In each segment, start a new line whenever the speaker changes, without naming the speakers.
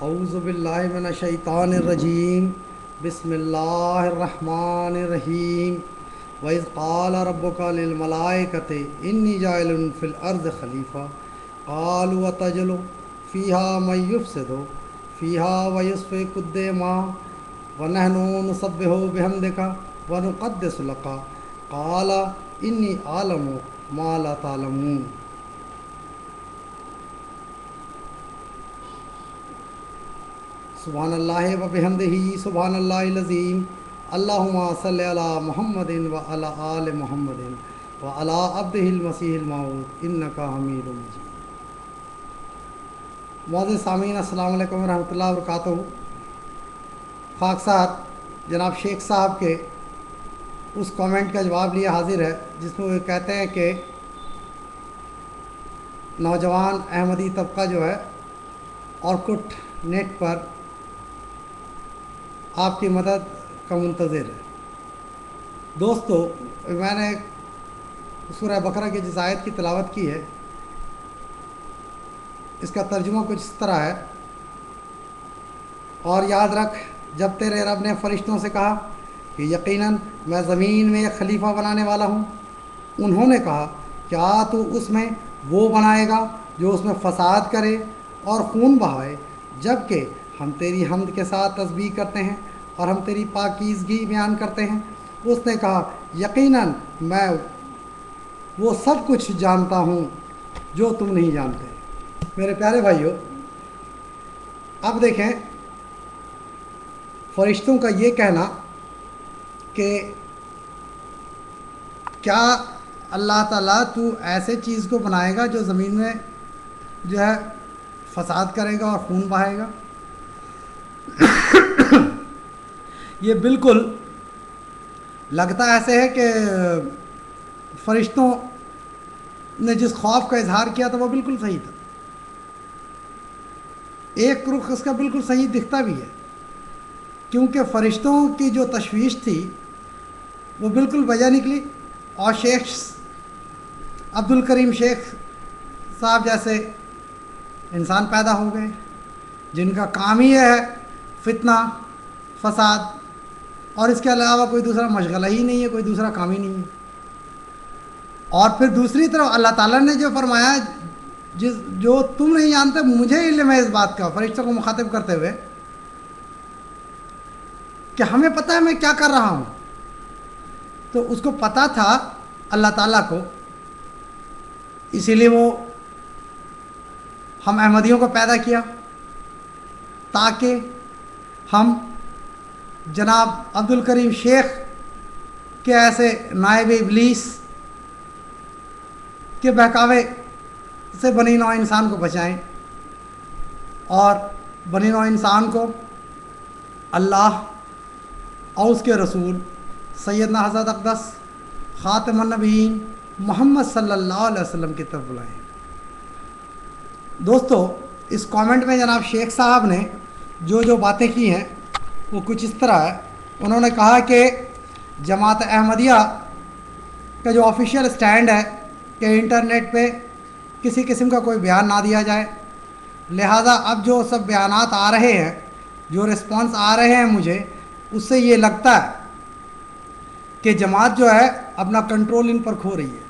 اعوذ باللہ من الشیطان الرجیم بسم اللہ الرحمن الرحیم وَإِذْ قَالَ رَبُّكَ لِلْمَلَائِكَةِ إِنِّي جَاعِلٌ فِي الْأَرْضِ خَلِيفَةً قَالُوا أَتَجْعَلُ فِيهَا مَن يُفْسِدُ فِيهَا وَيَسْفِكُ الدِّمَاءَ وَنَحْنُ نُسَبِّحُ بِحَمْدِكَ وَنُقَدِّسُ لَكَ قَالَ إِنِّي أَعْلَمُ مَا لَا تَعْلَمُونَ۔ سبحان اللہ و بحمدہ سبحان اللہ العظیم۔ اللہم صلی علی محمد و علی آل محمد و علی عبدہ المسیح الموعود انک حمید مجید۔ معزز سامعین، السلام علیکم ورحمۃ اللہ وبرکاتہ۔ خاک سار جناب شیخ صاحب کے اس کامنٹ کا جواب لیا حاضر ہے جس میں وہ کہتے ہیں کہ نوجوان احمدی طبقہ جو ہے اورکٹ نیٹ پر آپ کی مدد کا منتظر ہے۔ دوستو، میں نے سورہ بقرہ کی جس آیت کی تلاوت کی ہے اس کا ترجمہ کچھ اس طرح ہے: اور یاد رکھ جب تیرے رب نے فرشتوں سے کہا کہ یقیناً میں زمین میں ایک خلیفہ بنانے والا ہوں، انہوں نے کہا کیا تو اس میں وہ بنائے گا جو اس میں فساد کرے اور خون بہائے، جب کہ ہم تیری حمد کے ساتھ تسبیح کرتے ہیں اور ہم تیری پاکیزگی بیان کرتے ہیں۔ اس نے کہا یقیناً میں وہ سب کچھ جانتا ہوں جو تم نہیں جانتے۔ میرے پیارے بھائیو، اب دیکھیں فرشتوں کا یہ کہنا کہ کیا اللہ تعالیٰ تو ایسے چیز کو بنائے گا جو زمین میں جو ہے فساد کرے گا اور خون بہائے گا، یہ بالکل لگتا ایسے ہے کہ فرشتوں نے جس خوف کا اظہار کیا تھا وہ بالکل صحیح تھا۔ ایک رخ اس کا بالکل صحیح دکھتا بھی ہے، کیونکہ فرشتوں کی جو تشویش تھی وہ بالکل بجا نکلی، اور شیخ عبد الکریم شیخ صاحب جیسے انسان پیدا ہو گئے جن کا کام ہی ہے فتنہ فساد، اور اس کے علاوہ کوئی دوسرا مشغلہ ہی نہیں ہے، کوئی دوسرا کام ہی نہیں ہے۔ اور پھر دوسری طرف اللہ تعالیٰ نے جو فرمایا جو تم نہیں جانتے مجھے علم ہے اس بات کا، فرشتوں کو مخاطب کرتے ہوئے کہ ہمیں پتہ ہے میں کیا کر رہا ہوں۔ تو اس کو پتہ تھا اللہ تعالیٰ کو، اسی لیے وہ ہم احمدیوں کو پیدا کیا تاکہ ہم جناب عبد الکریم شیخ کے ایسے نائب ابلیس کے بہکاوے سے بنی نوع انسان کو بچائیں، اور بنی نوع انسان کو اللہ اور اس کے رسول سیدنا حضرت اقدس خاتم النبیین محمد صلی اللہ علیہ وسلم کی طرف بلائیں۔ دوستو، اس کامنٹ میں جناب شیخ صاحب نے جو باتیں کی ہیں وہ کچھ اس طرح ہے۔ انہوں نے کہا کہ جماعت احمدیہ کا جو آفیشیل سٹینڈ ہے کہ انٹرنیٹ پہ کسی قسم کا کوئی بیان نہ دیا جائے، لہٰذا اب جو سب بیانات آ رہے ہیں، جو رسپانس آ رہے ہیں مجھے، اس سے یہ لگتا ہے کہ جماعت جو ہے اپنا کنٹرول ان پر کھو رہی ہے۔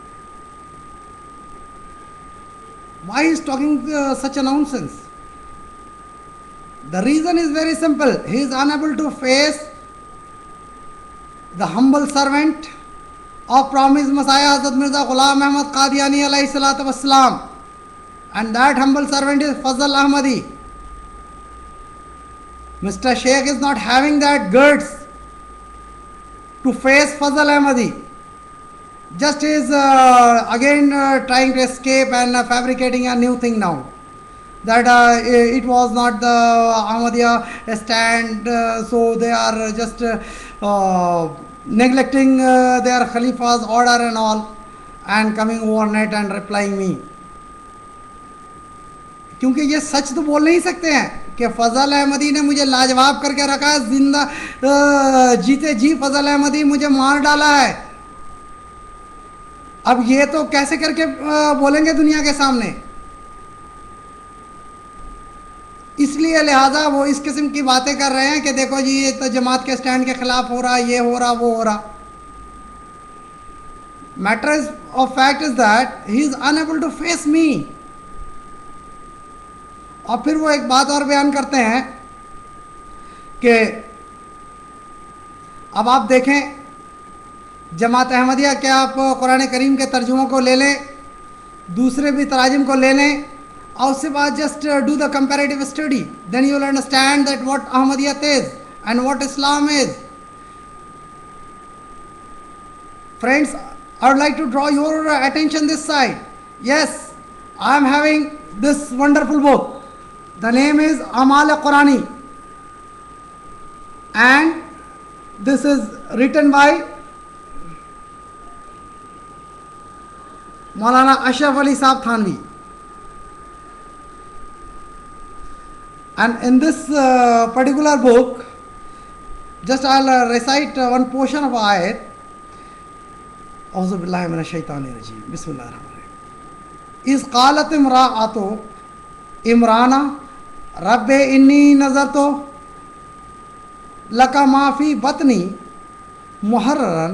Why he is talking such a nonsense? The reason is very simple. He is unable to face the humble servant of promised Messiah Hazrat Mirza Ghulam Ahmad Qadiani alayhi salatu wassalam, and that humble servant is Fazl Ahmadi. Mr. Sheikh is not having that guts to face Fazl Ahmadi. Just is again trying to escape and fabricating a new thing now, that it was not the Ahmadiyya stand, so they are just neglecting their Khalifa's order and all, and coming overnight and replying me. کیونکہ یہ سچ تو بول نہیں سکتے ہیں کہ فضل احمدی نے مجھے لاجواب کر کے رکھا ہے، زندہ جیتے جی فضل احمدی مجھے مار ڈالا ہے۔ اب یہ تو کیسے کر کے بولیں گے دنیا کے سامنے؟ اس لیے لہٰذا وہ اس قسم کی باتیں کر رہے ہیں کہ دیکھو جی یہ تو جماعت کے سٹینڈ کے خلاف ہو رہا، یہ ہو رہا، وہ ہو رہا. Matter of fact is that he is unable to face me. اور پھر وہ ایک بات اور بیان کرتے ہیں کہ اب آپ دیکھیں جماعت احمدیہ کہ آپ قرآن کریم کے ترجموں کو لے لیں، دوسرے بھی تراجم کو لے لیں، اور اس کے بعد just do the comparative study, then you will understand that what Ahmadiyyat is and what Islam is. Friends, I would like to draw your attention this side. Yes, I am having this wonderful book. The name is Amal Qurani, and this is written by Maulana Ashraf Ali Sahab Thanvi. And in this particular book, just I'll recite one portion of ayat. اعوذ باللہ من الشیطان الرجیم، بسم اللہ الرحمن الرحیم. اذ قالت امرأۃ عمران رب انی نذرت لک ما فی بطنی محررا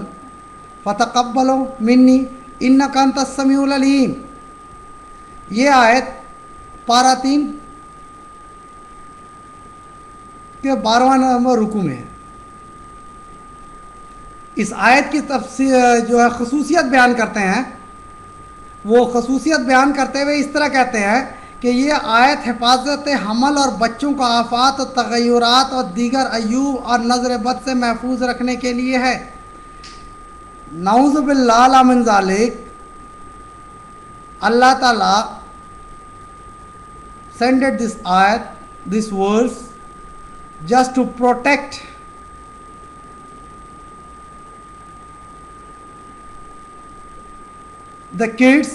فتقبل منی انک انت السمیع العلیم. یہ آیت پارہ 3 کے 12واں نمبر رکوع میں ہے. اس آیت کی تفسیر جو ہے خصوصیت بیان کرتے ہیں، وہ خصوصیت بیان کرتے ہوئے اس طرح کہتے ہیں کہ یہ آیت حفاظت حمل اور بچوں کو آفات اور تغیرات اور دیگر عیوب اور نظر بد سے محفوظ رکھنے کے لیے ہے. نعوذ باللہ من ذالک. اللہ تعالیٰ sent this ayat, this verse, just to protect the kids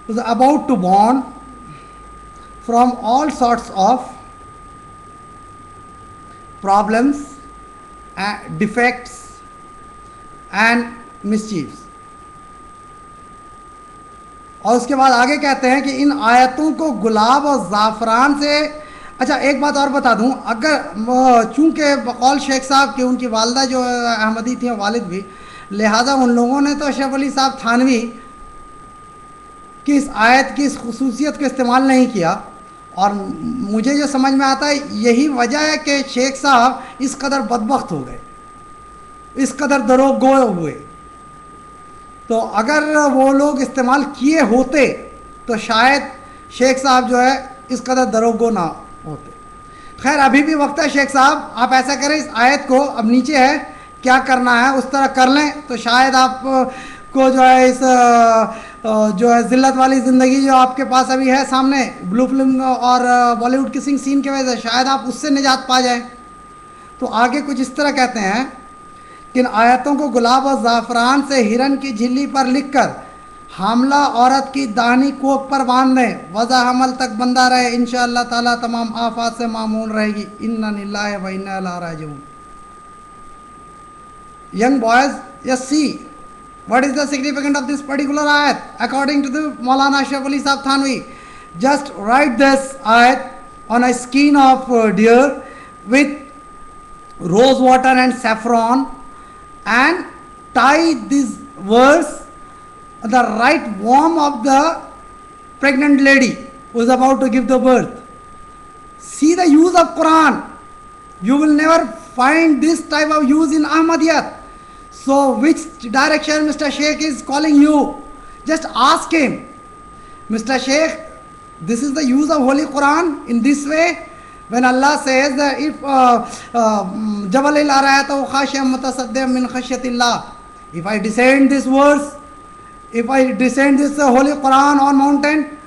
who are about to born from all sorts of problems, defects and mischiefs. اور اس کے بعد آگے کہتے ہیں کہ ان آیتوں کو گلاب اور زعفران سے. اچھا ایک بات اور بتا دوں، اگر چونکہ بقول شیخ صاحب کہ ان کی والدہ جو احمدی تھیں، والد بھی، لہٰذا ان لوگوں نے تو اشرف علی صاحب تھانوی کی اس آیت کی اس خصوصیت کا استعمال نہیں کیا. اور مجھے جو سمجھ میں آتا ہے یہی وجہ ہے کہ شیخ صاحب اس قدر بدبخت ہو گئے، اس قدر دروغ گو ہوئے. تو اگر وہ لوگ استعمال کیے ہوتے تو شاید شیخ صاحب جو ہے اس قدر دروغ گو نہ ہوتے. خیر ابھی بھی وقت ہے شیخ صاحب، آپ ایسا کریں اس آیت کو، اب نیچے ہے کیا کرنا ہے اس طرح کر لیں تو شاید آپ کو جو ہے اس جو ہے ذلت والی زندگی جو آپ کے پاس ابھی ہے سامنے بلو فلم اور بالی ووڈ کسنگ سین کی وجہ سے، شاید آپ اس سے نجات پا جائیں. تو آگے کچھ اس طرح کہتے ہیں کہ ان آیتوں کو گلاب اور زعفران سے ہرن کی جھلی پر لکھ کر حاملہ عورت کی داہنی کوکھ پر باندھ دیں، وضع حمل تک بندہ رہے، انشاءاللہ تعالیٰ تمام آفات سے معمون رہے گی. انا للہ و انا الیہ راجعون. Young boys, just see what is the significance of this particular ayat according to the Maulana Ashraf Ali Sahab Thanvi. Just write this ayat on a skin of deer with rose water and saffron, and tie this verse on the right womb of the pregnant lady who is about to give the birth. See the use of Quran. You will never find this type of use in Ahmadiyyat. So which direction Mr. Sheikh is calling you? Just ask him, Mr. Sheikh, this is the use of Holy Quran in this way? When Allah says that if Jabalil arayatahu khashiyam mutasaddiam min khashyatillah, if I descend this verse, if I descend this Holy Quran on mountain,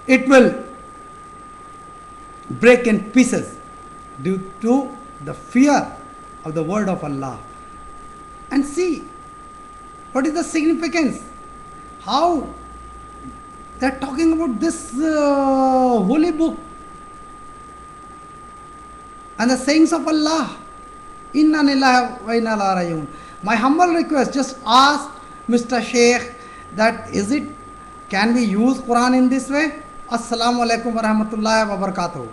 it will break in pieces due to the fear of the word of Allah. And see what is the significance, how they are talking about this holy book and the sayings of Allah. Inna lillahi wa inna ilaihi raji'un. My humble request, just ask Mr. Sheikh that can we use Quran in this way? Assalamu alaikum wa rahmatullahi wa barakatuh.